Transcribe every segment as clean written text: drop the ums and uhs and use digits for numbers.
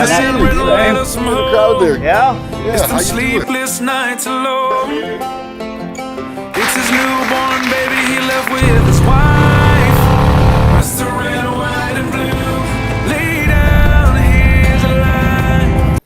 Same. The crowd there. Yeah. Yeah. How you doing? Sleepless nights alone. It's his newborn baby he left with his wife. Rest the red, white, and blue. Lay down, here's a line.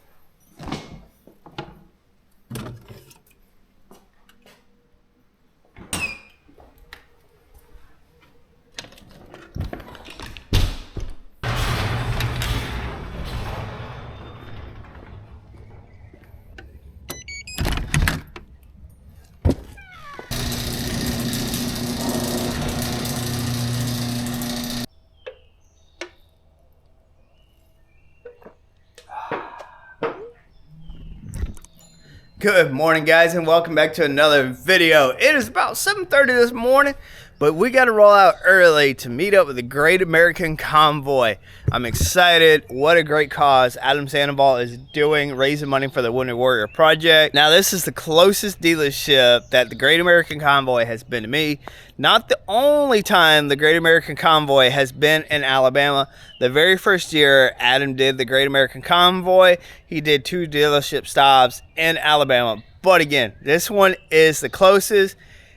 Good morning, guys, and welcome back to another video. It is about 7:30 this morning, but we got to roll out early to meet up with the Great American Convoy. I'm excited. What a great cause Adam Sandoval is doing, raising money for the Wounded Warrior Project. Now, this is the closest dealership that the Great American Convoy has been to me. Not the only time the Great American Convoy has been in Alabama. The very first year Adam did the Great American Convoy, he did 2 dealership stops in Alabama. But again, this one is the closest,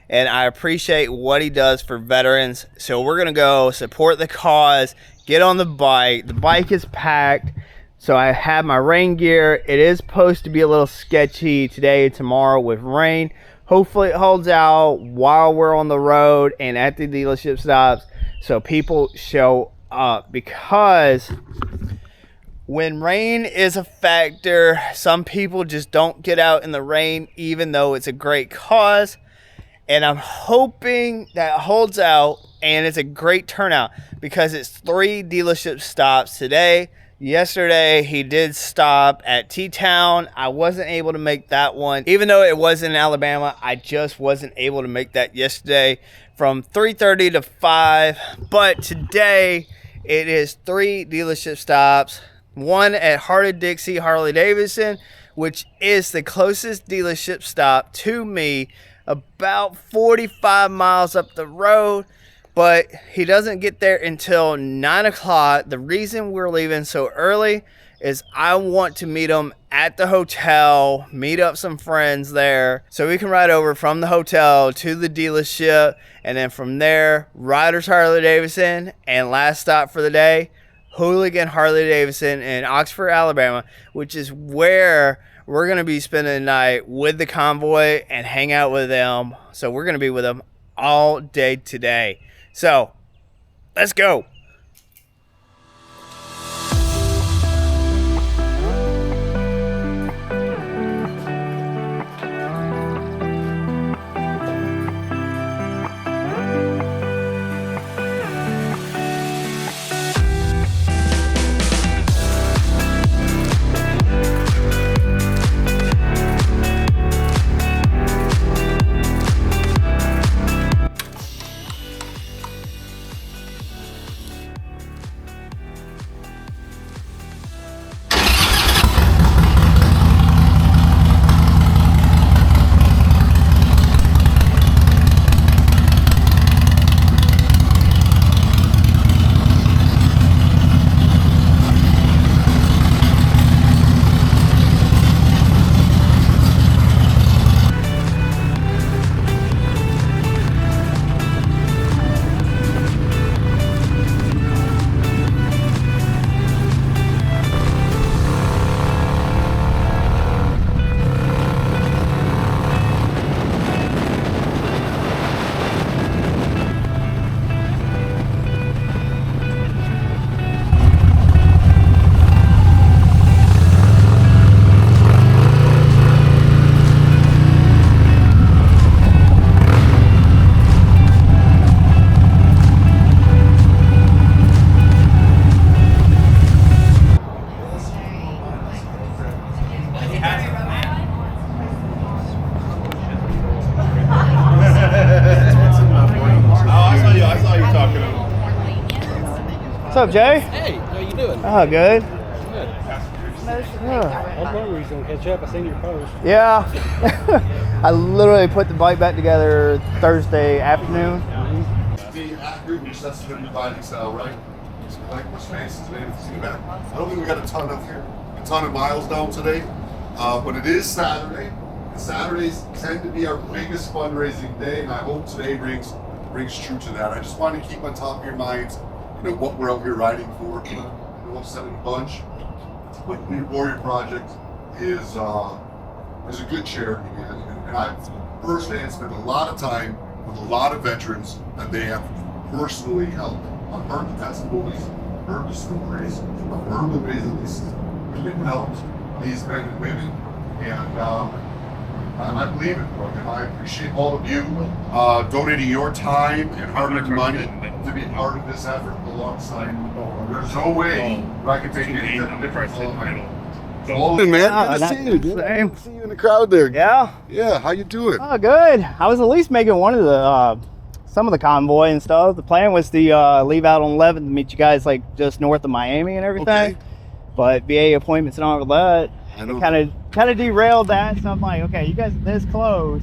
and I appreciate what he does for veterans. So we're gonna go support the cause, get on the bike. The bike is packed, so I have my rain gear. It is supposed to be a little sketchy today and tomorrow with rain. Hopefully it holds out while we're on the road and at the dealership stops so people show up, because when rain is a factor, some people just don't get out in the rain even though it's a great cause. And I'm hoping that holds out and it's a great turnout, because it's 3 dealership stops today. Yesterday, he did stop at T-Town. I wasn't able to make that one. Even though it was in Alabama, I just wasn't able to make that yesterday from 3:30 to 5. But today, it is 3 dealership stops. One at Harley-Dixie Harley-Davidson, which is the closest dealership stop to me, about 45 miles up the road. But he doesn't get there until 9 o'clock. The reason we're leaving so early is I want to meet him at the hotel, meet up some friends there, so we can ride over from the hotel to the dealership, and then from there, Riders Harley-Davidson, and last stop for the day, Hooligan Harley-Davidson in Oxford, Alabama, which is where we're going to be spending the night with the convoy and hang out with them. So we're going to be with them all day today. So, let's go. What's up, Jay? Hey, how you doing? Oh, good. Good. I was wondering if you was going to catch up. I seen your post. Yeah. I literally put the bike back together Thursday afternoon. The group necessity dividing style, right? Like which spaces, man? I don't think we got a ton up here. ton of miles down today, but it is Saturday. And Saturdays tend to be our biggest fundraising day, and I hope today rings true to that. I just want to keep on top of your minds, you know, what we're out here riding for. You know, 7 bunch. But the Warrior Project is a good charity, man. And I've firsthand spent a lot of time with a lot of veterans that they have personally helped. I've heard the testimonies, heard the stories, I've heard the ways that these women helped these men and women, and I believe it, bro. And I appreciate all of you donating your time and hard-earned money to be part of this effort alongside. There's no way I can take any difference. Hey, man, good to see you, dude. Same. Good to see you in the crowd there. Yeah. Yeah, how you doing? Oh, good. I was at least making one of the some of the convoy and stuff. The plan was to leave out on 11th to meet you guys like just north of Miami and everything. Okay. But VA appointments and all of that, kind of derailed that. So I'm like, okay, you guys are this close,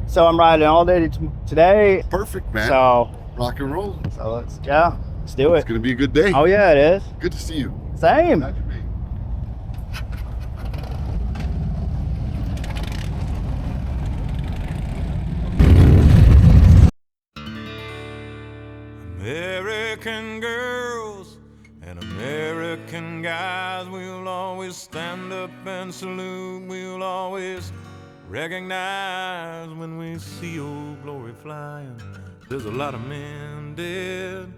so I'm riding all day today. Perfect, man. So rock and roll. So let's do it. It's gonna be a good day. Oh yeah, it is. Good to see you. Same. Glad to be. American girls and American guys, we'll always stand up and salute. We'll always recognize when we see old glory flying. There's a lot of men dead,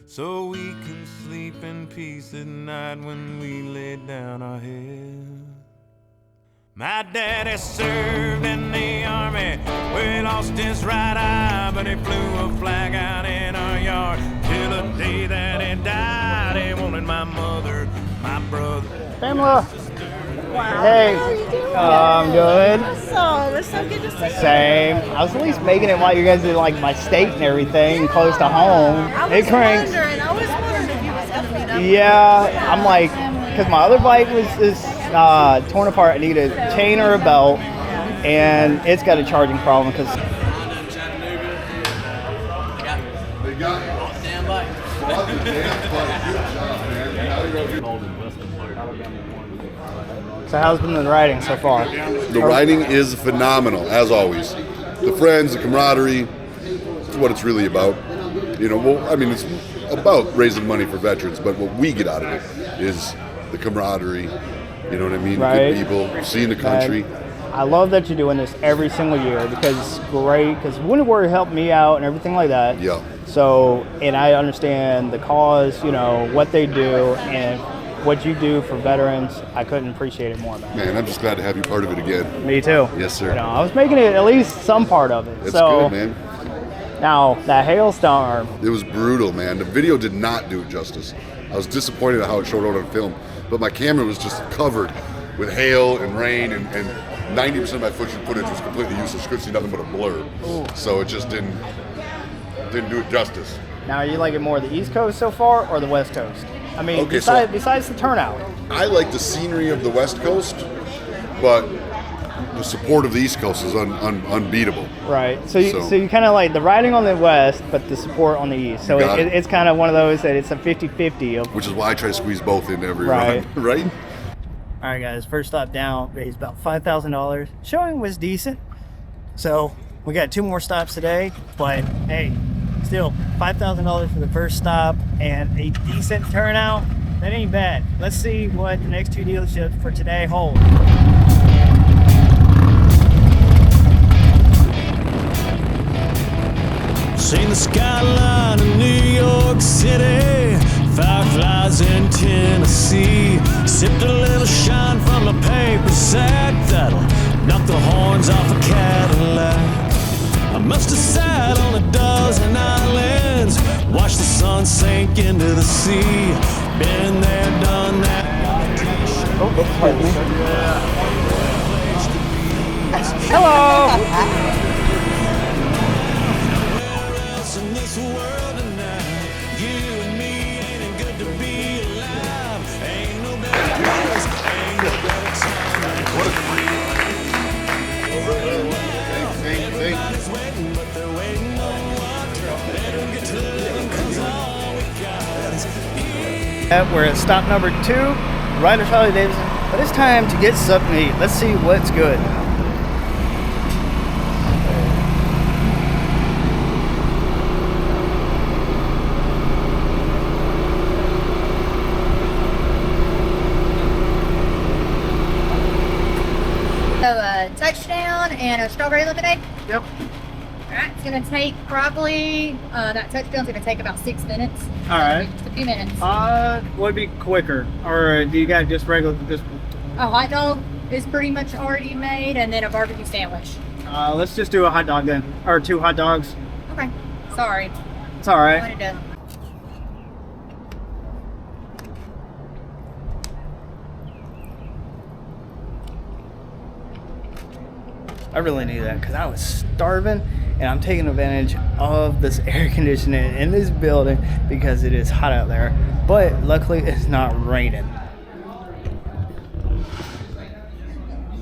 so we can sleep in peace at night when we lay down our head. My daddy served in the army, we lost his right eye, but he flew a flag out in our yard till the day that he died. He wanted my mother, my brother. Pamela. Wow. Hey. How are you doing? I'm good. Awesome. It's so good to see you. Same. I was at least making it while you guys did like my state and everything, close to home. I was wondering if you was going to meet up. Yeah, I'm like, because my other bike is torn apart. I need a chain or a belt, and it's got a charging problem because. They got it. Damn bike. So how's been the riding so far? The riding is phenomenal, as always. The friends, the camaraderie, it's what it's really about. You know, well, I mean, it's about raising money for veterans, but what we get out of it is the camaraderie. You know what I mean? Right. Good people, seeing the country. I love that you're doing this every single year because it's great. Because Winter Warrior helped me out and everything like that. Yeah. So, and I understand the cause, you know, what they do and what you do for veterans. I couldn't appreciate it more, man. Man, I'm just glad to have you part of it again. Me too. Yes, sir. You know, I was making it at least some part of it. It's so, good, man. Now, that hailstorm. It was brutal, man. The video did not do it justice. I was disappointed at how it showed out on film, but my camera was just covered with hail and rain, and 90% of my footage was completely useless. You couldn't see nothing but a blur. Ooh. So it just didn't do it justice. Now, are you liking more the East Coast so far or the West Coast? I mean, Okay, besides the turnout. I like the scenery of the West Coast, but the support of the East Coast is unbeatable. Right. So you kind of like the riding on the West, but the support on the East. So it's kind of one of those that it's a 50-50. Which is why I try to squeeze both in every Right. run, right? All right, guys. First stop down, raised about $5,000. Showing was decent. So we got 2 more stops today, but hey, still $5,000 for the first stop and a decent turnout. That ain't bad. Let's see what the next 2 dealerships for today hold. Seen the skyline of New York City, fireflies in Tennessee. Sipped a little shine from a paper sack that'll knock the horns off a Cadillac. I must have sat on a dozen islands, watched the sun sink into the sea. Been there, done that. Oh, pardon me. Hello. In this world tonight, you and me ain't good to be alive. Ain't no better place, ain't no better time. Everybody's waiting, but they're waiting on what? Let them get to living, 'cause all we got is We're at stop number 2, Riders Harley Davidson But it's time to get something to eat. Let's see what's good. So a touchdown and a strawberry lemonade. Yep. All right, it's gonna take probably that touchdown's gonna take about 6 minutes. All right. Just a few minutes. Would be quicker, or do you got just regular? Just A hot dog is pretty much already made, and then a barbecue sandwich. let's just do a hot dog then, or 2 hot dogs. Okay. Sorry. It's all I right. wanted to. I really need that because I was starving, and I'm taking advantage of this air conditioning in this building because it is hot out there. But luckily, it's not raining.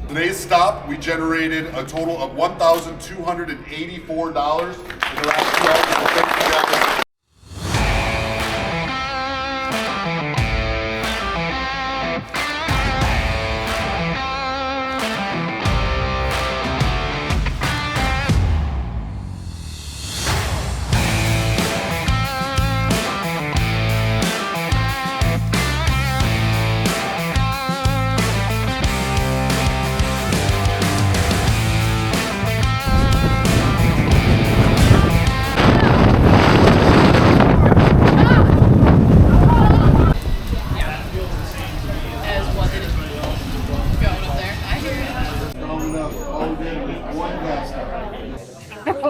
Today's stop, we generated a total of $1,284 in the last 2 hours. Thank you guys.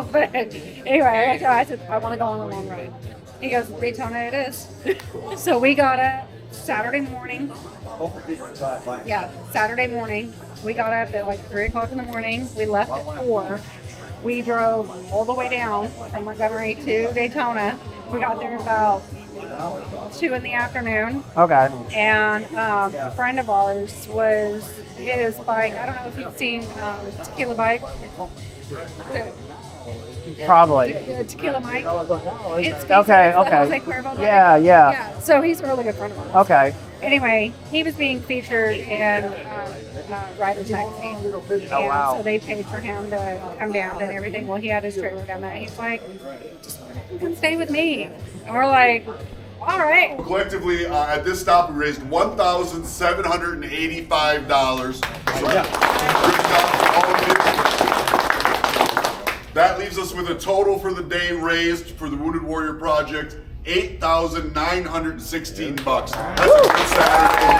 But anyway, I said, I want to go on a long ride. He goes, Daytona it is. So we got up Saturday morning. Yeah, Saturday morning. We got up at like 3 o'clock in the morning. We left at 4. We drove all the way down from Montgomery to Daytona. We got there about 2 in the afternoon. Okay. And a friend of ours was his bike. I don't know if you've seen Tequila Bike. Probably. Tequila Mike. It's Okay, Jose okay. Cuervo bike. Yeah. So he's a really good friend of ours. Okay. Anyway, he was being featured in Riders Magazine. Oh, wow. So they paid for him to come down and everything. Well, he had his trailer down there. He's like, just come stay with me. And we're like, all right. Collectively, at this stop, we raised $1,785. So that leaves us with a total for the day raised for the Wounded Warrior Project, $8,916. That's a good Saturday.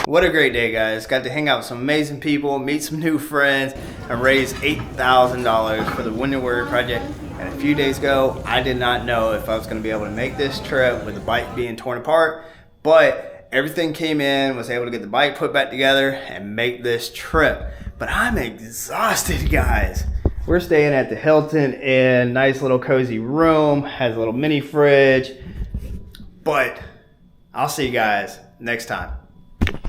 What a great day, guys. Got to hang out with some amazing people, meet some new friends, and raise $8,000 for the Wounded Warrior Project. And a few days ago, I did not know if I was going to be able to make this trip with the bike being torn apart, but everything came in, was able to get the bike put back together and make this trip. But I'm exhausted, guys. We're staying at the Hilton Inn, nice little cozy room, has a little mini fridge. But I'll see you guys next time.